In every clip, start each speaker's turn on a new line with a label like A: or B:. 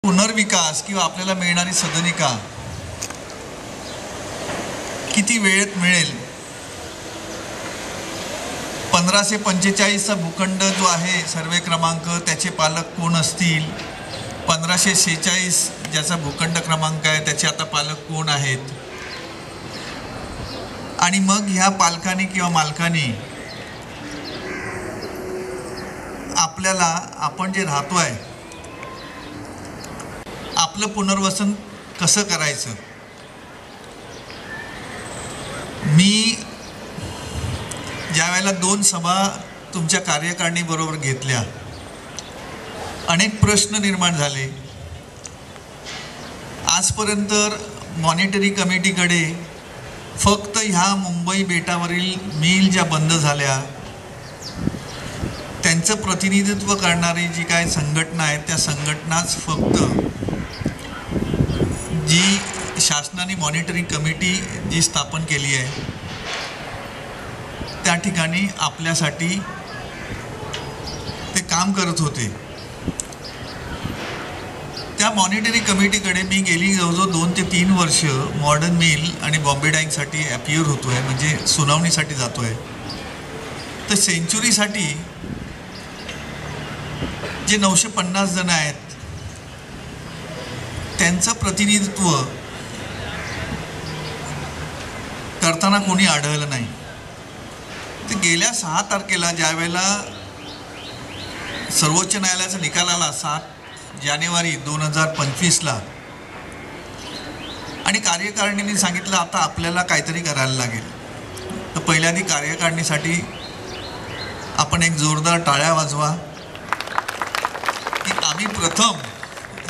A: पुनर्विकास किंवा आपल्याला मिळणारी सदनिका किती वेळेत मिळेल? 1545चा भूखंड जो आहे सर्वे क्रमांक, त्याचे पालक कोण असतील? 1546 ज्याचा भूखंड क्रमांक आहे त्याचे आता पालक कोण आहेत? आणि मग ह्या पालकांनी किंवा मालकांनी आपल्याला, आपण जे राहतोय, आपलं पुनर्वसन कसं करायचं? मी ज्या वेळेला 2 सभा तुमच्या कार्यकारिणीबरोबर घेतल्या, अनेक प्रश्न निर्माण झाले. आजपर्यंत मॉनिटरी कमिटीकडे फक्त ह्या मुंबई बेटावरील मिल ज्या बंद झाल्या त्यांचं प्रतिनिधित्व करणारी जी काय संघटना आहे त्या संघटनाच फक्त जी शासनाने मॉनिटरिंग कमिटी जी स्थापन केली आहे त्या ठिकाणी आपल्यासाठी ते काम करत होते. त्या मॉनिटरी कमिटीकडे मी गेली जवळजवळ 2 ते 3 वर्ष मॉडर्न मिल आणि बॉम्बे डाईंगसाठी ॲपियर होतो आहे, म्हणजे सुनावणीसाठी जातो आहे. तर सेंचुरीसाठी जे 950 जण आहेत त्यांचं प्रतिनिधित्व करताना कोणी आढळलं नाही. तर गेल्या 6 तारखेला ज्या वेळेला सर्वोच्च न्यायालयाचा निकाल आला 7 जानेवारी 2025ला, आणि कार्यकारिणीने सांगितलं आता आपल्याला काहीतरी करायला लागेल. तर पहिल्यांदा कार्यकारिणीसाठी आपण एक जोरदार टाळ्या वाजवा की आम्ही प्रथम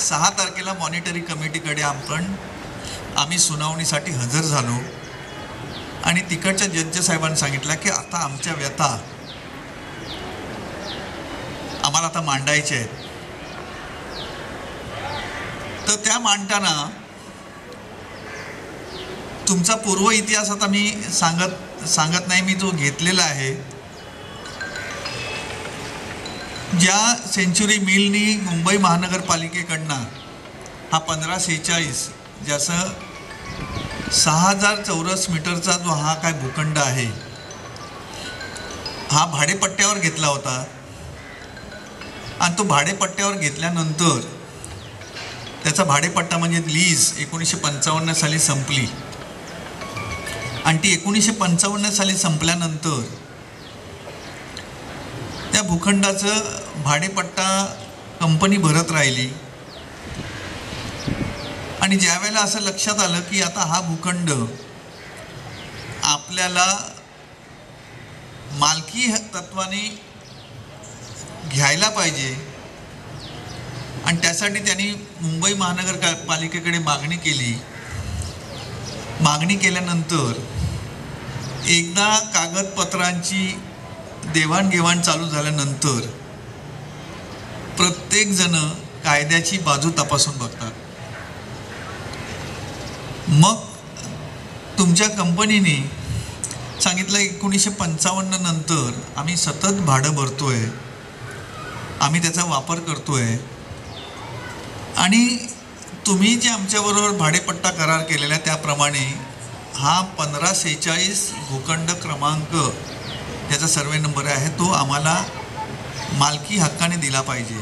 A: 6 तारखेला मॉनिटरी कमिटीकडे आम्ही सुनावणीसाठी हजर झालो आणि तिकडच्या जज साहेबांनी सांगितलं की आता आमच्या व्यथा आम्हाला आता मांडायच्या आहेत. तर त्या मांडताना तुमचा पूर्व इतिहास आता मी सांगत नाही, मी जो घेतलेला आहे. ज्या सेंचुरी मिलनी मुंबई महानगरपालिकेकडनं हा 1546 ज्याचं 6000 चौरस मीटरचा जो हा काय भूखंड आहे हा भाडेपट्ट्यावर घेतला होता. आणि तो भाडेपट्ट्यावर घेतल्यानंतर त्याचा भाडेपट्टा म्हणजे लीज 1955 साली संपली. आणि ती 1955 साली संपल्यानंतर त्या भूखंडाचं भाडेपट्टा कंपनी भरत राहिली. आणि ज्या वेळेला असं लक्षात आलं की आता हा भूखंड आपल्याला मालकी तत्वाने घ्यायला पाहिजे, आणि त्यासाठी त्यांनी मुंबई महानगरपालिकेकडे मागणी केली. मागणी केल्यानंतर एकदा कागदपत्रांची देवाणघेवाण चालू झाल्यानंतर प्रत्येकजण कायद्याची बाजू तपासून बघतात. मग तुमच्या कंपनीने सांगितलं 1955 नंतर आम्ही सतत भाडं भरतोय, आम्ही त्याचा वापर करतोय, आणि तुम्ही जे आमच्याबरोबर भाडेपट्टा करार केलेला आहे त्याप्रमाणे हा 1546 भूखंड क्रमांक ज्याचा सर्वे नंबर आहे तो आम्हाला मालकी हक्काने दिला पाहिजे,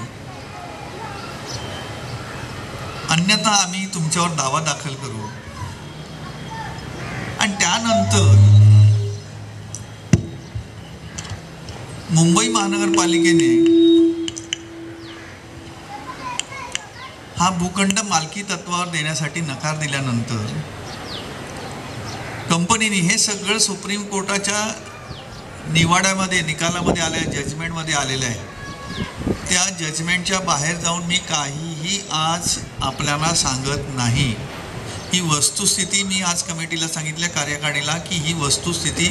A: अन्यथा आम्ही तुमच्यावर दावा दाखल करू. आणि त्यानंतर मुंबई महानगरपालिकेने हा भूखंड मालकी तत्वावर देण्यासाठी नकार दिल्यानंतर कंपनीने हे सगळं सुप्रीम कोर्टाच्या निकालामध्ये आलं आहे, जजमेंटमध्ये आलेलं आहे. त्या जजमेंटच्या बाहेर जाऊन मी काहीही आज आपल्याला सांगत नाही. ही वस्तुस्थिती मी आज कमिटीला सांगितल्या, कार्यकारिणीला, की ही वस्तुस्थिती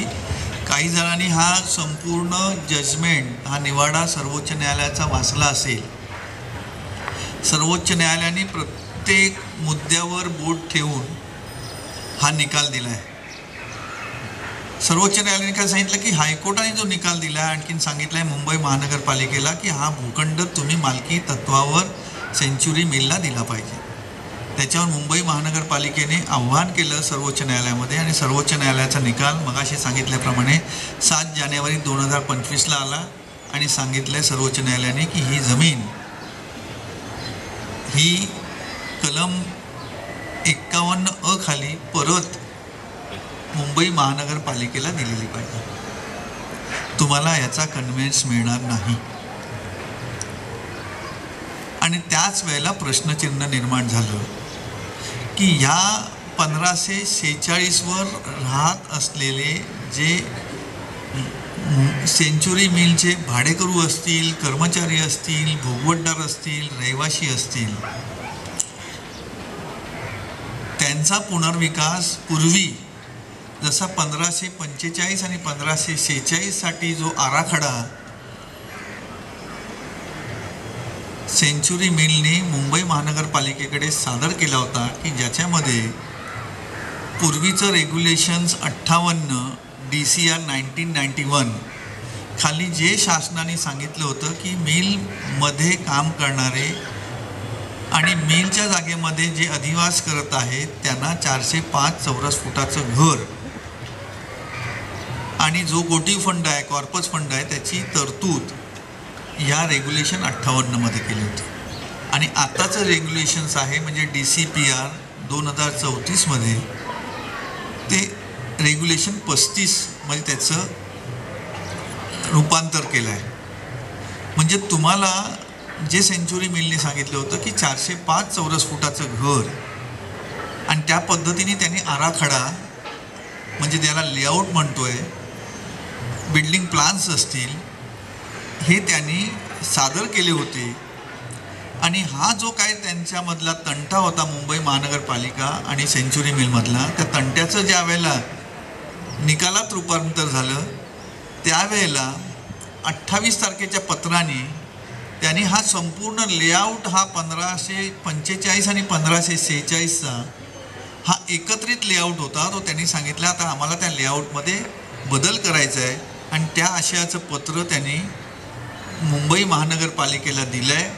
A: काही जणांनी हा संपूर्ण जजमेंट हा निवाडा सर्वोच्च न्यायालयाचा वाचला असेल. सर्वोच्च न्यायालयाने प्रत्येक मुद्द्यावर बोट ठेवून हा निकाल दिला आहे. सर्वोच्च न्यायालयाने काय सांगितलं की हायकोर्टाने जो निकाल दिला आहे, आणखीन सांगितलं आहे मुंबई महानगरपालिकेला की हा भूखंड तुम्ही मालकी तत्वावर सेंच्युरी मिलला दिला पाहिजे. त्याच्यावर मुंबई महानगरपालिकेने आव्हान केलं सर्वोच्च न्यायालयामध्ये आणि सर्वोच्च न्यायालयाचा निकाल मगाशी सांगितल्याप्रमाणे 7 जानेवारी 2025ला आला आणि सांगितलं सर्वोच्च न्यायालयाने की ही जमीन ही कलम 51(अ) खाली परत मुंबई महानगरपालिकेला दिलेली पाहिजे. तुम्हाला याचा कन्व्हिन्स मिळणार नाही. आणि त्याच वेळेला प्रश्नचिन्ह निर्माण झालं की ह्या 1546 वर राहत असलेले जे सेंच्युरी मिलचे भाडेकरू असतील, कर्मचारी असतील, भोगवटदार असतील, रहिवाशी असतील, त्यांचा पुनर्विकास पूर्वी जसा 1545 आणि 1546 जो आराखडा सेंच्युरी मिलने मुंबई महानगरपालिकेकडे सादर केला होता की ज्याच्यामध्ये पूर्वीचं रेग्युलेशन्स 58 DCR 1991 खाली जे शासनाने सांगितलं होतं की मिलमध्ये काम करणारे आणि मिलच्या जागेमध्ये जे अधिवास करत आहेत त्यांना 405 चौरस फुटाचं घर आणि जो गोटीव फंड आहे, कॉर्पस फंड आहे, त्याची तरतूद या रेग्युलेशन 58 मध्ये केली होती. आणि आताचं रेग्युलेशन्स आहे म्हणजे DCPR 2034 मध्ये ते रेग्युलेशन 35 म्हणजे त्याचं रूपांतर केलं आहे. म्हणजे तुम्हाला जे सेंच्युरी मिलने सांगितलं होतं की 405 चौरस फुटाचं घर आणि त्या पद्धतीने त्यांनी आराखडा म्हणजे त्याला लेआउट म्हणतोय, बिल्डिंग प्लान्स असतील, हे त्यांनी सादर केले होते. आणि हा जो काय त्यांच्यामधला तंटा होता मुंबई महानगरपालिका आणि सेंच्युरी मिलमधला, त्या तंट्याचं ज्या वेळेला निकालात रूपांतर झालं त्यावेळेला 28 तारखेच्या पत्राने त्यांनी हा संपूर्ण लेआउट हा 1545 आणि 1546चा हा एकत्रित लेआउट होता, तो त्यांनी सांगितला आता आम्हाला त्या लेआउटमध्ये बदल करायचा आहे. आणि त्या आशयाचं पत्र त्यांनी मुंबई महानगरपालिकेला दिलं आहे.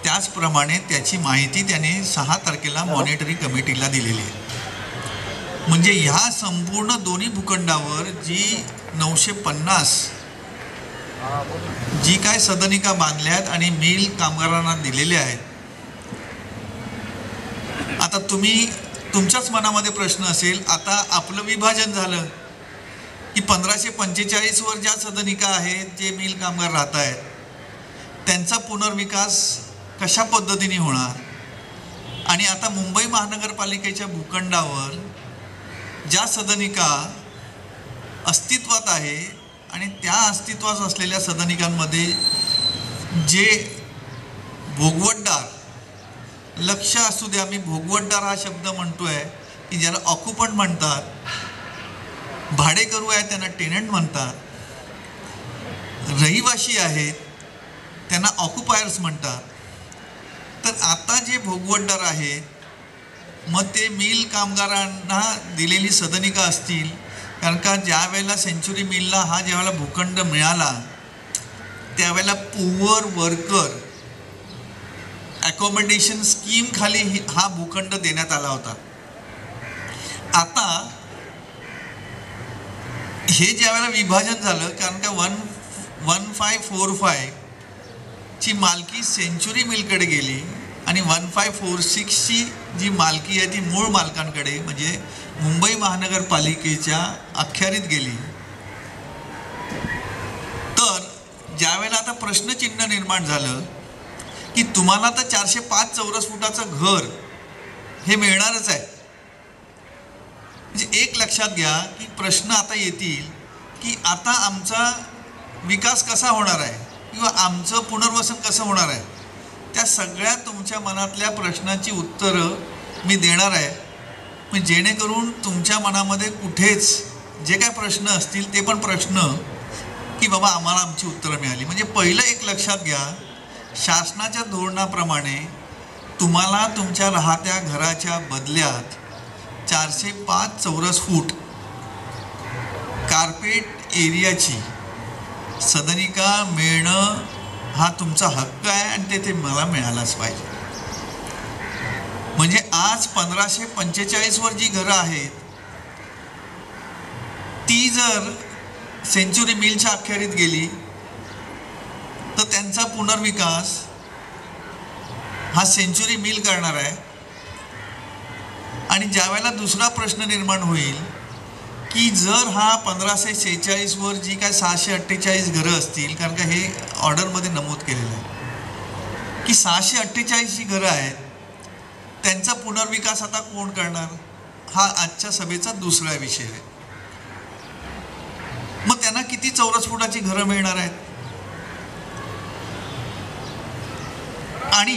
A: त्याचप्रमाणे त्याची माहिती त्याने 6 तारखेला मॉनिटरी कमिटीला दिलेली आहे. म्हणजे ह्या संपूर्ण दोन्ही भूखंडावर जी 950 जी काय सदनिका बांधल्या आहेत आणि मिल कामगारांना दिलेल्या आहेत. आता तुमच्याच मनामध्ये प्रश्न असेल, आता आपलं विभाजन झालं की 1545 वर ज्या सदनिका आहेत, जे मिल कामगार राहत आहेत, त्यांचा पुनर्विकास कशा पद्धतीने होणार. आणि आता मुंबई महानगरपालिकेच्या भूखंडावर ज्या सदनिका अस्तित्वात आहे आणि त्या अस्तित्वात असलेल्या सदनिकांमध्ये जे भोगवटदार, लक्ष असू द्या मी भोगवटदार हा शब्द म्हणतोय की ज्याला ऑक्युपंट म्हणतात, भाडेकरू आहेत त्यांना टेनंट म्हणतात, रहिवाशी आहेत त्यांना ऑक्युपायर्स म्हणतात. तर आता जे भोगवटदार आहेत मग ते मिल कामगारांना दिलेली सदनिका असतील, कारण का ज्या वेळेला सेंच्युरी मिलला हा ज्यावेळेला भूखंड मिळाला त्यावेळेला पुअर वर्कर अकोमोडेशन स्कीम खाली हा भूखंड देण्यात आला होता. आता हे ज्यावेळेला विभाजन झालं, कारण का 1545 ची मालकी सेंच्युरी मिलकडे गेली आणि 1546ची जी मालकी आहे ती मूळ मालकांकडे म्हणजे मुंबई महानगरपालिकेच्या अखत्यारीत गेली. तर ज्यावेळेला आता प्रश्नचिन्ह निर्माण झालं की तुम्हाला तर 405 चौरस फुटाचं घर हे मिळणारच आहे. म्हणजे एक लक्षात घ्या की प्रश्न आता येतील की आता आमचा विकास कसा होणार आहे किंवा आमचं पुनर्वसन कसं होणार आहे. त्या सगळ्या तुमच्या मनातल्या प्रश्नाची उत्तरं मी देणार आहे, म्हणजे जेणेकरून तुमच्या मनामध्ये कुठेच जे काय प्रश्न असतील ते पण प्रश्न की बाबा आम्हाला आमची उत्तरं मिळाली. म्हणजे पहिलं एक लक्षात घ्या, शासनाच्या धोरणाप्रमाणे तुम्हाला तुमच्या राहत्या घराच्या बदल्यात 405 चौरस फूट कार्पेट एरियाची सदनिका मिळणं हा तुमचा हक्क आहे आणि ते मला मिळालाच पाहिजे. म्हणजे आज 1545वर जी घरं आहेत ती जर सेंचुरी मिलच्या अखत्यारीत गेली तर त्यांचा पुनर्विकास हा सेंचुरी मिल करणार आहे. आणि ज्यावेळेला दुसरा प्रश्न निर्माण होईल की जर हा 1546वर जी काय 648 घरं असतील, कारण का हे ऑर्डरमध्ये नमूद केलेलं आहे की 648 जी घरं आहेत त्यांचा पुनर्विकास आता कोण करणार, हा आजच्या सभेचा दुसरा विषय आहे. मग त्यांना किती चौरस फुटाची घरं मिळणार आहेत आणि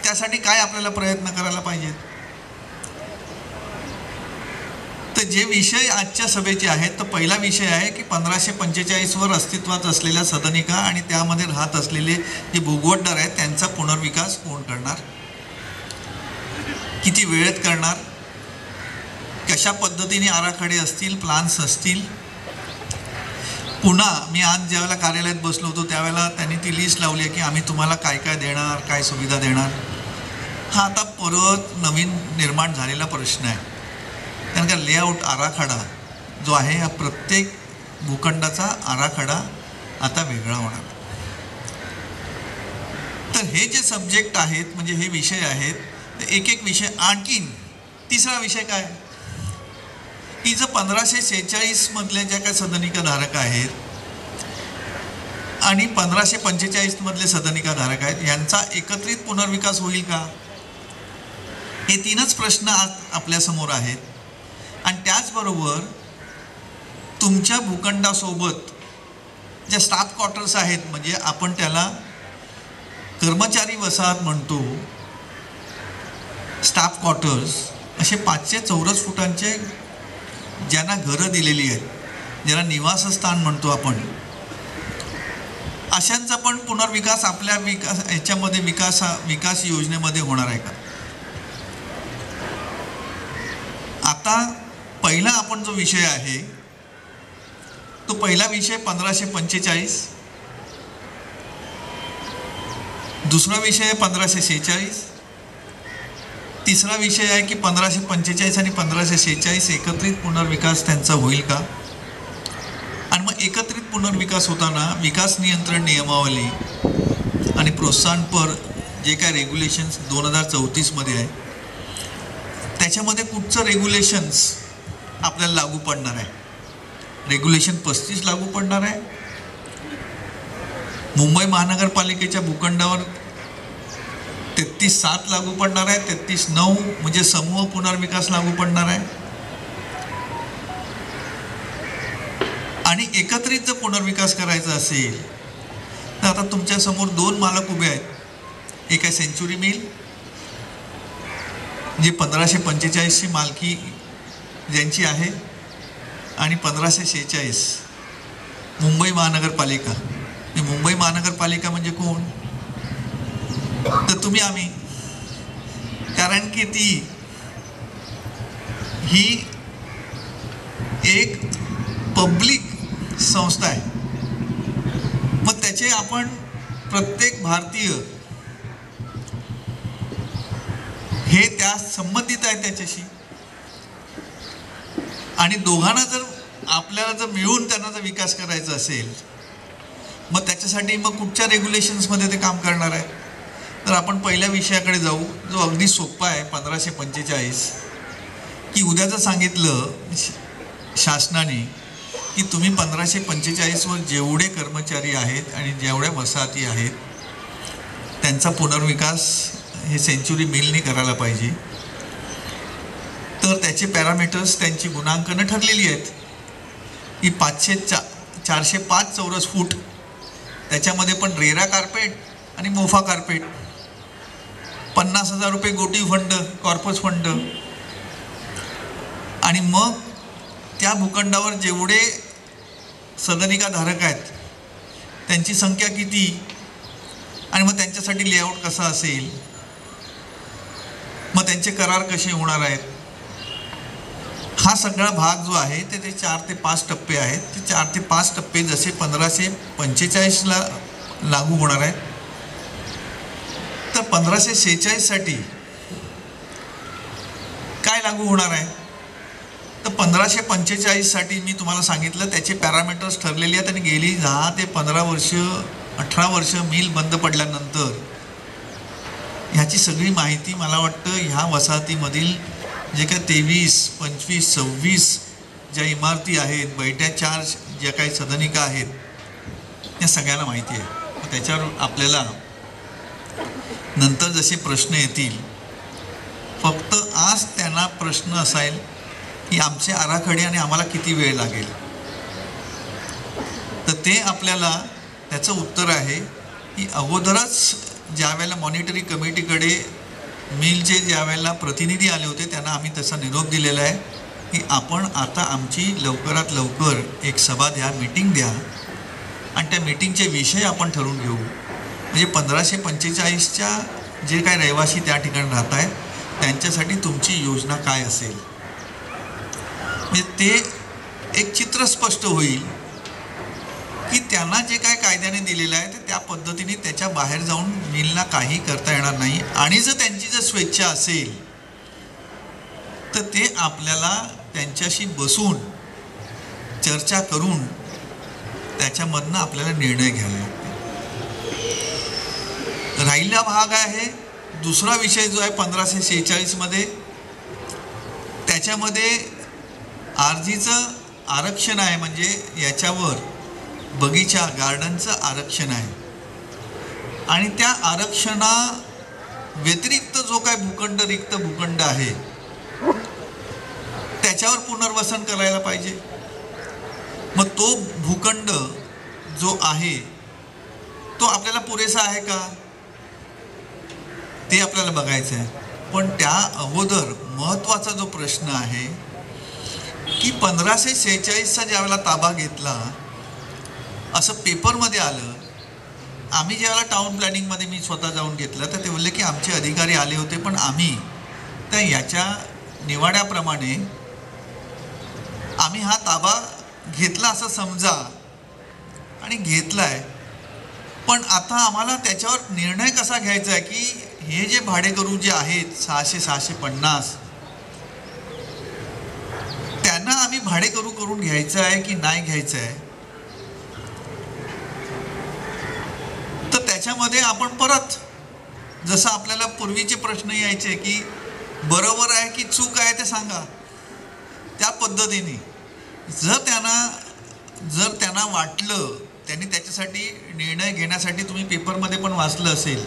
A: त्यासाठी काय आपल्याला प्रयत्न करायला पाहिजेत. तर जे विषय आजच्या सभेचे आहेत तर पहिला विषय आहे की 1545वर अस्तित्वात असलेल्या सदनिका आणि त्यामध्ये राहत असलेले जे भूगवतदार आहेत त्यांचा पुनर्विकास कोण करणार, किती वेळेत करणार, कशा पद्धतीने आराखडे असतील, प्लान्स असतील. पुन्हा मी आज ज्यावेळेला कार्यालयात बसलो होतो त्यावेळेला त्यांनी ती लिस्ट लावली आहे की आम्ही तुम्हाला काय काय देणार, काय सुविधा देणार. हा आता परत नवीन निर्माण झालेला प्रश्न आहे. कारण का लेआउट आराखडा जो आहे हा प्रत्येक भूखंडाचा आराखडा आता वेगळा होणार. तर हे जे सब्जेक्ट आहेत म्हणजे हे विषय आहेत एक एक विषय. आणखीन तिसरा विषय काय की जर 1546 मधल्या ज्या काही सदनिका धारक आहेत आणि 1545 मधले सदनिका धारक आहेत यांचा एकत्रित पुनर्विकास होईल का, हे तीनच प्रश्न आज आपल्यासमोर आहेत. आणि त्याचबरोबर तुमच्या भूखंडासोबत ज्या स्टाफ क्वार्टर्स आहेत म्हणजे आपण त्याला कर्मचारी वसाहत म्हणतो, स्टाफ क्वार्टर्स, असे 500 चौरस फुटांचे ज्यांना घरं दिलेली आहेत, ज्याला निवासस्थान म्हणतो आपण, अशांचा पण पुनर्विकास आपल्या याच्यामध्ये विकास योजनेमध्ये होणार आहे का. आता पहिला आपण जो विषय आहे तो पहिला विषय 1545, दुसरा विषय आहे 1546, तिसरा विषय आहे की 1545 आणि 1546 एकत्रित पुनर्विकास त्यांचा होईल का. आणि मग एकत्रित पुनर्विकास होताना विकास नियंत्रण नियमावली आणि प्रोत्साहनपर जे काय रेग्युलेशन्स 2034 मध्ये आहे त्याच्यामध्ये कुठचं रेग्युलेशन्स आपल्याला लागू पडणार आहे. रेग्युलेशन 35 लागू पडणार आहे. मुंबई महानगरपालिकेच्या भूखंडावर 33(7) लागू पडणार आहे. 33(9) म्हणजे समूह पुनर्विकास लागू पडणार आहे. आणि एकत्रित जर पुनर्विकास करायचा असेल तर आता तुमच्या समोर 2 मालक उभे आहेत. एक आहे सेंचुरी मिल जी 1545ची मालकी ज्यांची आहे आणि 1546 मुंबई महानगरपालिका. मुंबई महानगरपालिका म्हणजे कोण, तर तुम्ही आम्ही, कारण की ती ही एक पब्लिक संस्था आहे. मग त्याचे आपण प्रत्येक भारतीय हे त्या संबंधित आहे त्याच्याशी. आणि दोघांना जर आपल्याला जर मिळून त्यांना जर विकास करायचा असेल मग त्याच्यासाठी मग कुठच्या रेग्युलेशन्समध्ये ते काम करणार आहे. तर आपण पहिल्या विषयाकडे जाऊ जो अगदी सोपा आहे 1545 की उद्या जर सांगितलं शासनाने की तुम्ही 1545वर जेवढे कर्मचारी आहेत आणि जेवढ्या वसाहती आहेत त्यांचा पुनर्विकास हे सेंचुरी मिलने करायला पाहिजे, तर त्याचे पॅरामीटर्स त्यांची गुणांकनं ठरलेली आहेत की 405 चौरस फूट, त्याच्यामध्ये पण रेरा कार्पेट आणि मोफा कार्पेट, 50,000 रुपये गोटी फंड, कॉर्पस फंड. आणि मग त्या भूखंडावर जेवढे सदनिका धारक आहेत त्यांची संख्या किती आणि मग त्यांच्यासाठी लेआउट कसा असेल, मग त्यांचे करार कसे होणार आहेत, हा सगळा भाग जो आहे ते 4 ते 5 टप्पे आहेत. ते 4 ते 5 टप्पे जसे 1545ला लागू होणार आहेत तर 1546साठी काय लागू होणार आहे? तर 1545साठी मी तुम्हाला सांगितलं त्याचे पॅरामीटर्स ठरलेले आहेत आणि गेली 10 ते 15 वर्ष 18 वर्ष मिल बंद पडल्यानंतर ह्याची सगळी माहिती मला वाटतं ह्या वसाहतीमधील जे काय 23, 25, 26 ज्या इमारती आहेत, बैठ्या 4 ज्या काही सदनिका आहेत, त्या सगळ्यांना माहिती आहे. त्याच्यावर आपल्याला नंतर जसे प्रश्न येतील, फक्त आज त्यांना प्रश्न असाईल की आमचे आराखडे आणि आम्हाला किती वेळ लागेल. तर ते आपल्याला त्याचं उत्तर आहे की अगोदरच ज्या वेळेला मॉनिटरी कमिटीकडे मिलचे ज्या वेळेला प्रतिनिधी आले होते त्यांना आम्ही तसा निरोप दिलेला आहे की आपण आता आमची लवकरात लवकर एक सभा द्या, मीटिंग द्या आणि त्या मीटिंगचे विषय आपण ठरवून घेऊ. म्हणजे 1545च्या जे काय रहिवासी त्या ठिकाणी राहत आहेत त्यांच्यासाठी तुमची योजना काय असेल, म्हणजे ते एक चित्र स्पष्ट होईल की त्यांना जे काय कायद्याने दिलेलं आहे ते त्या पद्धतीने त्याच्या बाहेर जाऊन मिलला काही करता येणार नाही. आणि जर त्यांची जर स्वेच्छा असेल तर ते आपल्याला त्यांच्याशी बसून चर्चा करून त्याच्यामधनं आपल्याला निर्णय घ्यायला लागतो. राहिला भाग आहे दुसरा विषय जो आहे 1546मध्ये, त्याच्यामध्ये आरजीचं आरक्षण आहे. म्हणजे याच्यावर बगीचा गार्डनचं आरक्षण आहे आणि त्या आरक्षणा व्यतिरिक्त जो काय भूखंड रिक्त भूखंड आहे त्याच्यावर पुनर्वसन करायला पाहिजे. मग तो भूखंड जो आहे तो आपल्याला पुरेसा आहे का ते आपल्याला बघायचं आहे. पण त्या अगोदर महत्त्वाचा जो प्रश्न आहे की 1546चा ज्यावेळेला ताबा घेतला असं पेपरमध्ये आलं. आम्ही ज्यावेळेला टाउन प्लॅनिंगमध्ये मी स्वतः जाऊन घेतलं तर ते बोलले की आमचे अधिकारी आले होते पण आम्ही त्या याच्या निवाड्याप्रमाणे आम्ही हा ताबा घेतला असं समजा आणि घेतला आहे. पण आता आम्हाला त्याच्यावर निर्णय कसा घ्यायचा आहे की हे जे भाडेकरू जे आहेत 600-650 त्यांना आम्ही भाडेकरू करून घ्यायचं आहे की नाही घ्यायचं आहे. तर त्याच्यामध्ये आपण परत जसं आपल्याला पूर्वीचे प्रश्न यायचे की बरोबर आहे की चूक आहे ते सांगा, त्या पद्धतीने जर त्यांना वाटलं, त्यांनी त्याच्यासाठी निर्णय घेण्यासाठी तुम्ही पेपरमध्ये पण वाचलं असेल,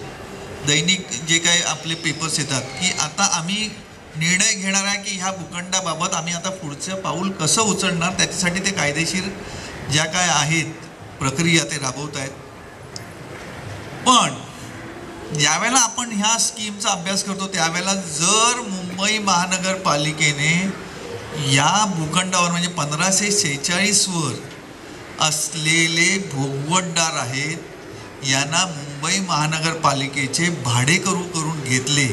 A: दैनिक जे काही आपले पेपर्स येतात की आता आम्ही निर्णय घेणार आहे की ह्या भूखंडाबाबत आम्ही आता पुढचं पाऊल कसं उचलणार, त्याच्यासाठी ते कायदेशीर ज्या काय आहेत प्रक्रिया ते राबवत आहेत. पण ज्यावेळेला आपण ह्या स्कीमचा अभ्यास करतो त्यावेळेला जर मुंबई महानगरपालिकेने या भूखंडावर म्हणजे 1546वर असलेले भोगवतदार आहेत यांना मुंबई महानगरपालिकेचे भाडेकरू करून घेतले,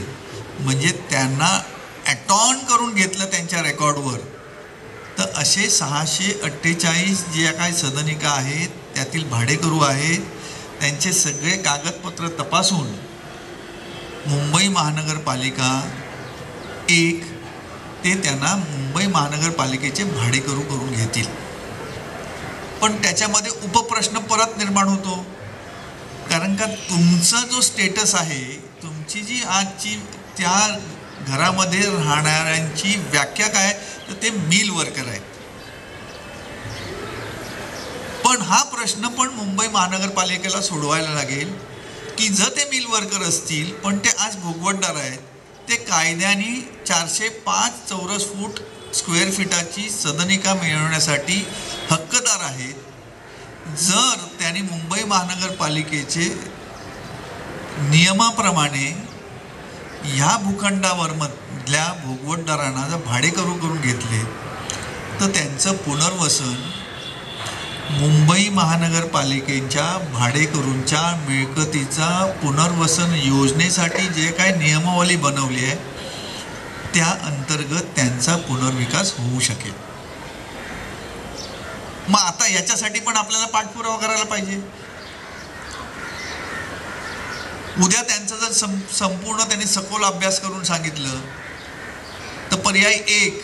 A: म्हणजे त्यांना ॲटॉन करून घेतलं त्यांच्या रेकॉर्डवर, तर असे 648 जे काही सदनिका आहेत त्यातील भाडेकरू आहेत त्यांचे सगळे कागदपत्र तपासून मुंबई महानगरपालिका एक ते त्यांना मुंबई महानगरपालिकेचे भाडेकरू करून घेतील. पण त्याच्यामध्ये उपप्रश्न परत निर्माण होतो, कारण का तुमचा जो स्टेटस आहे, तुमची जी आजची त्या घरामध्ये राहणाऱ्यांची व्याख्या काय, तर ते मिल वर्कर आहेत. पण हा प्रश्न पण मुंबई महानगरपालिकेला सोडवायला लागेल की जर ते मिल वर्कर असतील पण ते आज भोगवतदार आहेत, ते कायद्याने 405 चौरस फूट स्क्वेअर फीटाची सदनिका मिळवण्यासाठी हक्कदार आहेत. जर त्यांनी मुंबई महानगरपालिकेचे नियमाप्रमाणे ह्या भूखंडावर मधल्या भोगवतदारांना जर भाडेकरू करून घेतले तर त्यांचं पुनर्वसन मुंबई महानगरपालिकेच्या भाडेकरूंच्या मिळकतीचा पुनर्वसन योजनेसाठी जे काय नियमावली बनवली आहे त्या अंतर्गत त्यांचा पुनर्विकास होऊ शकेल. मग आता याच्यासाठी पण आपल्याला पाठपुरावा करायला पाहिजे. उद्या त्यांचा जर संपूर्ण त्यांनी सखोल अभ्यास करून सांगितलं तर पर्याय एक,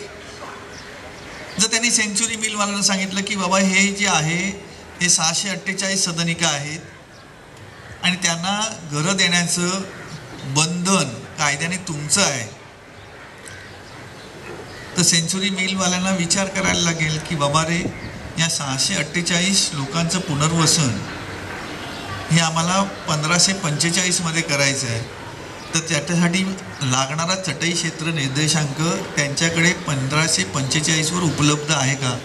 A: जर त्यांनी सेंच्युरी मिलवाल्यांना सांगितलं की बाबा हे जे आहे हे 648 सदनिका आहेत आणि त्यांना घरं देण्याचं बंधन कायद्याने तुमचं आहे, तर सेंच्युरी मिलवाल्यांना विचार करायला लागेल की बाबा रे, या 648 लोकांचं पुनर्वसन हे आम्हाला 1545 करायचं आहे, तर त्याच्यासाठी लागणारा चटई क्षेत्र निर्देशांक त्यांच्याकडे 1545 उपलब्ध आहे का?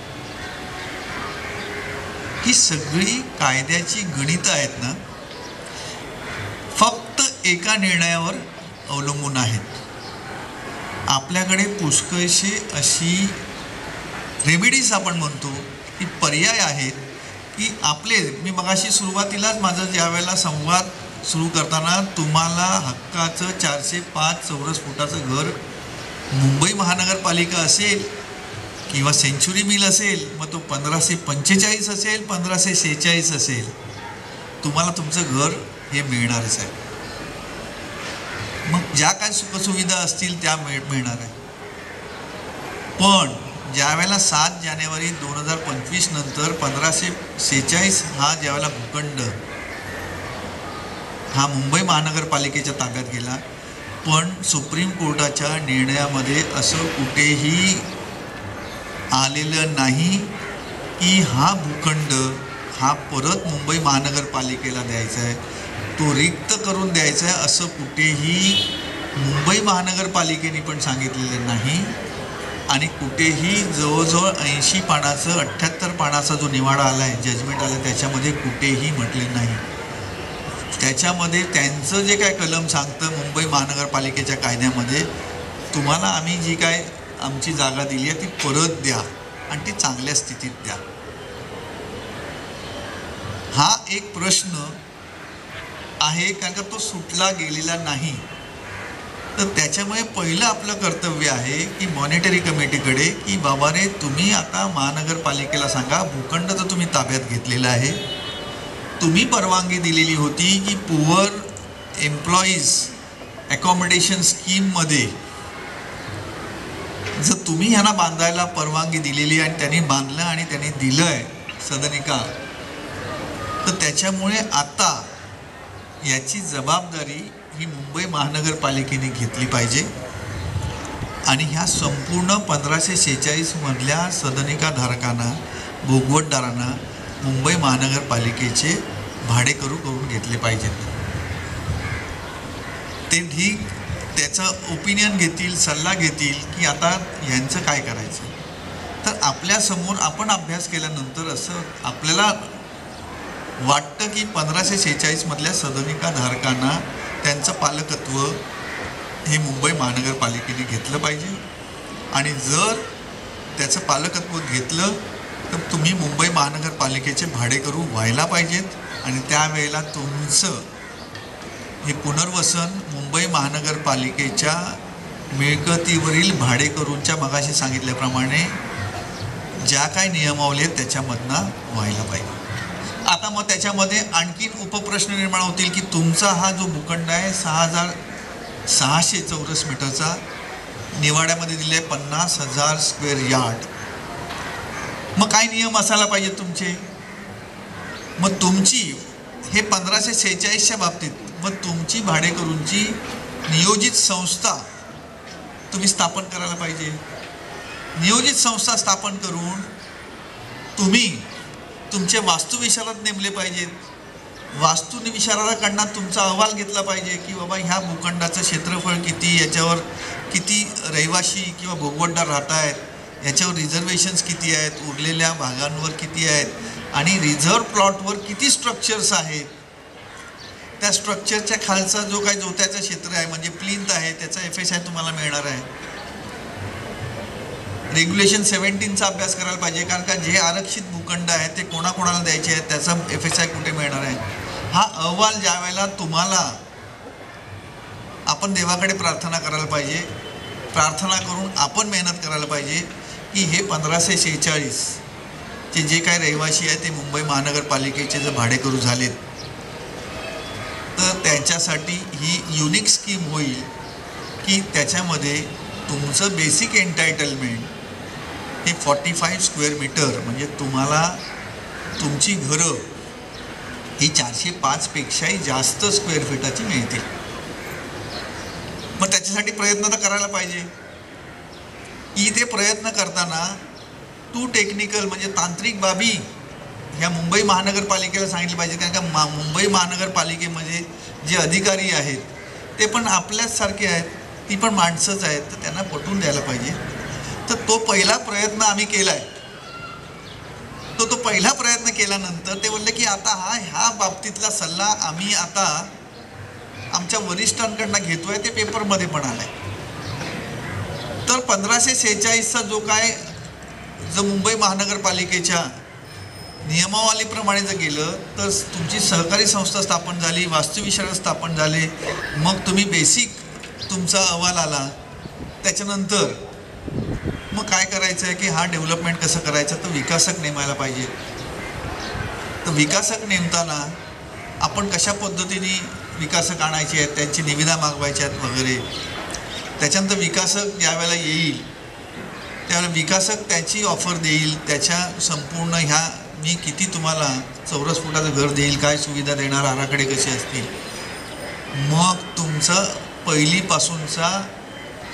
A: ही सगळी कायद्याची गणितं आहेत ना, फक्त एका निर्णयावर अवलंबून आहेत. आपल्याकडे पुष्कळशी अशी रेमेडीज आपण म्हणतो की पर्याय आहेत की आपले, मी मगाशी सुरुवातीलाच माझं ज्या वेळेला संवाद सुरू करताना तुम्हाला हक्काचं 405 चौरस फुटाचं घर मुंबई महानगरपालिका असेल किंवा सेंच्युरी मिल असेल, मग तो 1545 असेल 1546 असेल, तुम्हाला तुमचं घर हे मिळणारच आहे. मग ज्या काय सुखसुविधा असतील त्या मिळणार आहे. पण ज्या वेळेला 7 जानेवारी 2025 नंतर 1546 हा ज्यावेळेला भूखंड हा मुंबई महानगरपालिकेच्या ताब्यात गेला, पण सुप्रीम कोर्टाच्या निर्णयामध्ये असं कुठेही आलेलं नाही की हा भूखंड हा परत मुंबई महानगरपालिकेला द्यायचा आहे, तो रिक्त करून द्यायचा आहे, असं कुठेही मुंबई महानगरपालिकेने पण सांगितलेलं नाही. आणि कुठेही जवळजवळ 80 पानाचं 78 पानाचा जो निवाडा आला आहे, जजमेंट आलं, त्याच्यामध्ये कुठेही म्हटलं नाही. त्याच्यामध्ये त्यांचं जे काय कलम सांगतं मुंबई महानगरपालिकेच्या कायद्यामध्ये, तुम्हाला आम्ही जी काय आमची जागा दिली आहे ती परत द्या आणि ती चांगल्या स्थितीत द्या. हा एक प्रश्न आहे, कारण का तो सुटला गेलेला नाही. तर त्याच्यामुळे पहिलं आपलं कर्तव्य आहे की मॉनिटरी कमिटीकडे की बाबा रे, तुम्ही आता महानगरपालिकेला सांगा, भूखंड तर तुम्ही ताब्यात घेतलेला आहे, तुम्ही परवानगी दिलेली होती की पुअर एम्प्लॉईज अकॉमोडेशन स्कीममध्ये जर तुम्ही ह्यांना बांधायला परवानगी दिलेली आणि त्यांनी बांधलं आणि त्यांनी दिलं आहे सदनिका, तर त्याच्यामुळे आता याची जबाबदारी ही मुंबई महानगरपालिकेने घेतली पाहिजे आणि ह्या संपूर्ण 1546 मधल्या सदनिकाधारकांना, भोगवतदारांना मुंबई महानगरपालिकेचे भाडेकरू करून घेतले पाहिजेत. ते ठीक त्याचं ओपिनियन घेतील, सल्ला घेतील की आता यांचं काय करायचं. तर आपल्यासमोर आपण अभ्यास केल्यानंतर असं आपल्याला वाटतं की 1546 मधल्या सदनिकाधारकांना त्यांचं पालकत्व हे मुंबई महानगरपालिकेने घेतलं पाहिजे आणि जर त्याचं पालकत्व घेतलं तर तुम्ही मुंबई महानगरपालिकेचे भाडेकरू व्हायला पाहिजेत आणि त्यावेळेला तुमचं हे पुनर्वसन मुंबई महानगरपालिकेच्या मिळकतीवरील भाडेकरूंच्या मगाशी सांगितल्याप्रमाणे ज्या काय नियमावली आहेत त्याच्यामधनं व्हायला पाहिजे. आता मग त्याच्यामध्ये आणखीन उपप्रश्न निर्माण होतील की तुमचा हा जो भूखंड आहे 6600 चौरस मीटरचा, निवाड्यामध्ये दिले 50,000 स्क्वेअर यार्ड, मग काय नियम असायला पाहिजे तुमचे. मग तुमची हे 1546च्या बाबतीत मग तुमची भाडेकरूंची नियोजित संस्था तुम्ही स्थापन करायला पाहिजे. नियोजित संस्था स्थापन करून तुम्ही तुमचे वास्तुविशारद नेमले पाहिजेत. वास्तुविशारदाकडनं तुमचा अहवाल घेतला पाहिजे की बाबा ह्या भूखंडाचं क्षेत्रफळ किती, याच्यावर किती रहिवाशी किंवा भोगवतदार राहत आहेत, याच्यावर रिझर्वेशन्स किती आहेत, उरलेल्या भागांवर किती आहेत आणि रिझर्व प्लॉटवर किती स्ट्रक्चर्स आहेत. त्या स्ट्रक्चरच्या खालचा जो काही जोत्याचं क्षेत्र आहे म्हणजे प्लिंथ आहे, त्याचा FSI तुम्हाला मिळणार आहे. रेग्युलेशन 17चा अभ्यास करायला पाहिजे, कारण का जे आरक्षित भूखंड आहेत ते कोणाकोणाला द्यायचे आहेत, त्याचा FSI कुठे मिळणार आहे. हा अहवाल ज्या वेळेला तुम्हाला, आपण देवाकडे प्रार्थना करायला पाहिजे, प्रार्थना करून आपण मेहनत करायला पाहिजे की हे 1546 चे जे काही रहिवासी आहेत ते मुंबई महानगरपालिकेचे जर भाडेकरू झालेत तर त्याच्यासाठी ही युनिक स्कीम होईल की त्याच्यामध्ये तुमचं बेसिक एंटायटलमेंट हे 45 स्क्वेअर मीटर, म्हणजे तुम्हाला तुमची घरं ही 405 पेक्षाही जास्त स्क्वेअर फीटाची मिळतील. मग त्याच्यासाठी प्रयत्न तर करायला पाहिजे. की ते प्रयत्न करताना तू टेक्निकल म्हणजे तांत्रिक बाबी ह्या मुंबई महानगरपालिकेला सांगितलं पाहिजे. कारण का मुंबई महानगरपालिकेमध्ये जे अधिकारी आहेत ते पण आपल्याच सारखे आहेत, ती पण माणसंच आहेत, तर त्यांना पटवून द्यायला पाहिजे. तर तो पहिला प्रयत्न आम्ही केला आहे. तो पहिला प्रयत्न केल्यानंतर ते बोलले की आता ह्या बाबतीतला सल्ला आम्ही आता आमच्या वरिष्ठांकडनं घेतोय, ते पेपरमध्ये पण आलंय. तर 1546चा जो मुंबई महानगरपालिकेच्या नियमावलीप्रमाणे जर गेलं तर तुमची सहकारी संस्था स्थापन झाली, वास्तुविशारद स्थापन झाले, मग तुम्ही बेसिक तुमचा अहवाल आला, त्याच्यानंतर मग काय करायचं आहे की हा डेव्हलपमेंट कसं करायचं, तर विकासक नेमायला पाहिजे. तर विकासक नेमताना आपण कशा पद्धतीने विकासक आणायचे आहेत, त्यांची निविदा मागवायच्या आहेत वगैरे. त्याच्यानंतर विकासक ज्यावेळेला येईल त्यावेळेला विकासक त्याची ऑफर देईल, त्याच्या संपूर्ण ह्या मी किती तुम्हाला चौरस फुटाचं घर देईल, काय सुविधा देणार, आराखडे कसे असतील, मग तुमचं पहिलीपासूनचा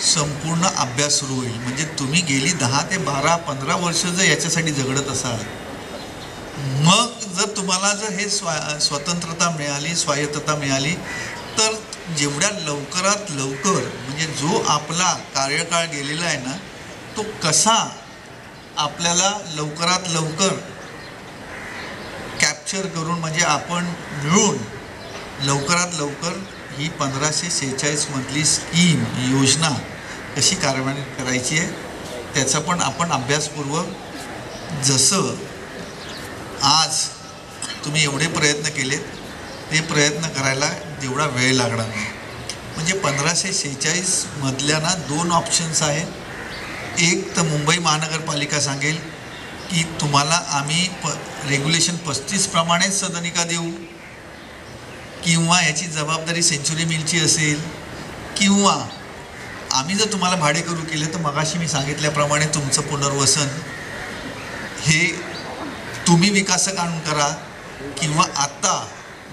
A: संपूर्ण अभ्यास सुरू होईल. म्हणजे तुम्ही गेली 10 ते 12 15 वर्ष जर याच्यासाठी झगडत असाल, मग जर तुम्हाला जर हे स्वतंत्रता मिळाली, स्वायत्तता मिळाली, तर जेवढ्या लवकरात लवकर म्हणजे जो आपला कार्यकाळ गेलेला आहे ना, तो कसा आपल्याला लवकरात लवकर कॅप्चर करून म्हणजे आपण मिळून लवकरात लवकर ही 1546 मधली स्कीम योजना कशी कार्यान्वित करायची आहे त्याचा पण आपण अभ्यासपूर्वक, जसं आज तुम्ही एवढे प्रयत्न केलेत ते प्रयत्न करायला जेवढा वेळ लागणार नाही. म्हणजे 1546 मधल्या ना 2 ऑप्शन्स आहेत. एक तर मुंबई महानगरपालिका सांगेल की तुम्हाला आम्ही रेग्युलेशन 35 प्रमाणेच सदनिका देऊ, किंवा याची जबाबदारी सेंच्युरी मिलची असेल, किंवा आम्ही जर तुम्हाला भाडे करू केले तर मगाशी मी सांगितल्याप्रमाणे तुमचं पुनर्वसन हे तुम्ही विकासक आणून करा, किंवा आत्ता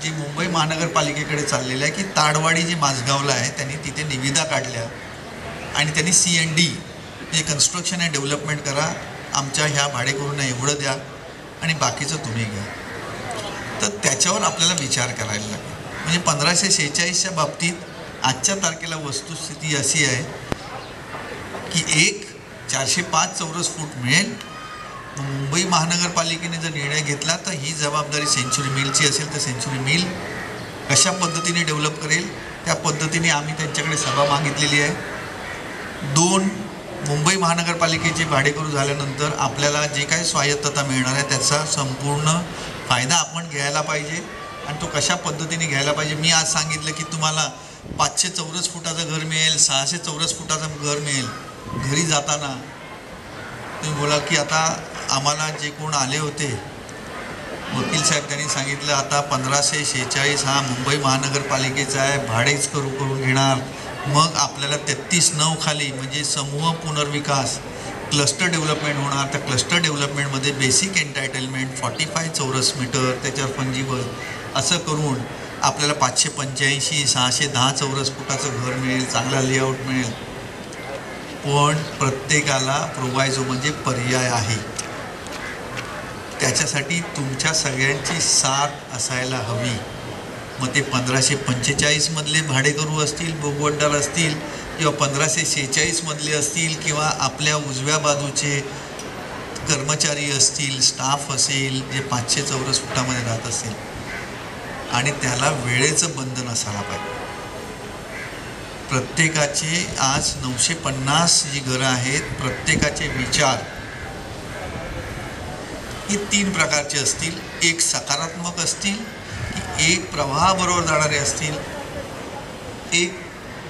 A: जे मुंबई महानगरपालिकेकडे चाललेलं आहे की ताडवाडी जे माझगावला आहे त्यांनी तिथे निविदा काढल्या आणि त्यांनी C&D हे कन्स्ट्रक्शन अँड डेव्हलपमेंट करा, आमच्या ह्या भाडेकरूंना एवढं द्या आणि बाकीचं तुम्ही घ्या. तर त्याच्यावर आपल्याला विचार करायला लागेल. म्हणजे 1546च्या बाबतीत आजच्या तारखेला वस्तुस्थिती अशी आहे की 405 चौरस फूट मिळेल. मुंबई महानगरपालिकेने जर निर्णय घेतला तर ही जबाबदारी सेंच्युरी मिलची असेल, तर सेंच्युरी मिल कशा पद्धतीने डेव्हलप करेल त्या पद्धतीने आम्ही त्यांच्याकडे सभा मागितलेली आहे. 2 मुंबई महानगरपालिकेचे भाडेकरू झाल्यानंतर आपल्याला जे काही स्वायत्तता मिळणार आहे त्याचा संपूर्ण फायदा आपण घ्यायला पाहिजे आणि तो कशा पद्धतीने घ्यायला पाहिजे. मी आज सांगितलं की तुम्हाला 500 चौरस फुटाचं घर मिळेल, 600 चौरस फुटाचं घर मिळेल. घरी जाताना तुम्ही बोला की आता आम्हाला जे कोण आले होते वकील साहेब त्यांनी सांगितलं आता 1546 हा मुंबई महानगरपालिकेचा आहे, भाडेच करून घेणार. मग आपल्याला 33(9) खाली म्हणजे समूह पुनर्विकास क्लस्टर डेव्हलपमेंट होणार. त्या क्लस्टर डेव्हलपमेंटमध्ये बेसिक एंटायटलमेंट 45 चौरस मीटर, त्याच्यावर फंजिबल असं करून आपल्याला 585 610 चौरस फुटाचं घर मिळेल, चांगला लेआउट मिळेल. पण प्रत्येकाला प्रोवायझो म्हणजे पर्याय आहे. त्याच्यासाठी तुमच्या सगळ्यांची साथ असायला हवी. मग ते 1545 मधले भाडेकरू असतील, भोगवटदार असतील, किंवा 1546 मधले असतील, किंवा आपल्या उजव्या बाजूचे कर्मचारी असतील, स्टाफ असेल जे 500 चौरस फुटामध्ये राहत असेल, आणि त्याला वेळेचं बंधन असायला पाहिजे. प्रत्येकाचे आज 950 जी घरं आहेत, प्रत्येकाचे विचार हे 3 प्रकारचे असतील. एक सकारात्मक असतील, की एक प्रवाहाबरोबर जाणारे असतील, एक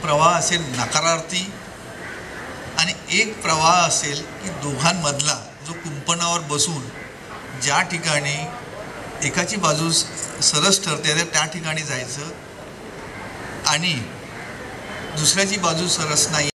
A: प्रवाह असेल नकारार्थी, आणि एक प्रवाह असेल की दोघांमधला जो कुंपणावर बसून ज्या ठिकाणी एकाची बाजू सरस ठरते त्या ठिकाणी जायचं आणि दुसऱ्याची बाजू सरस नाही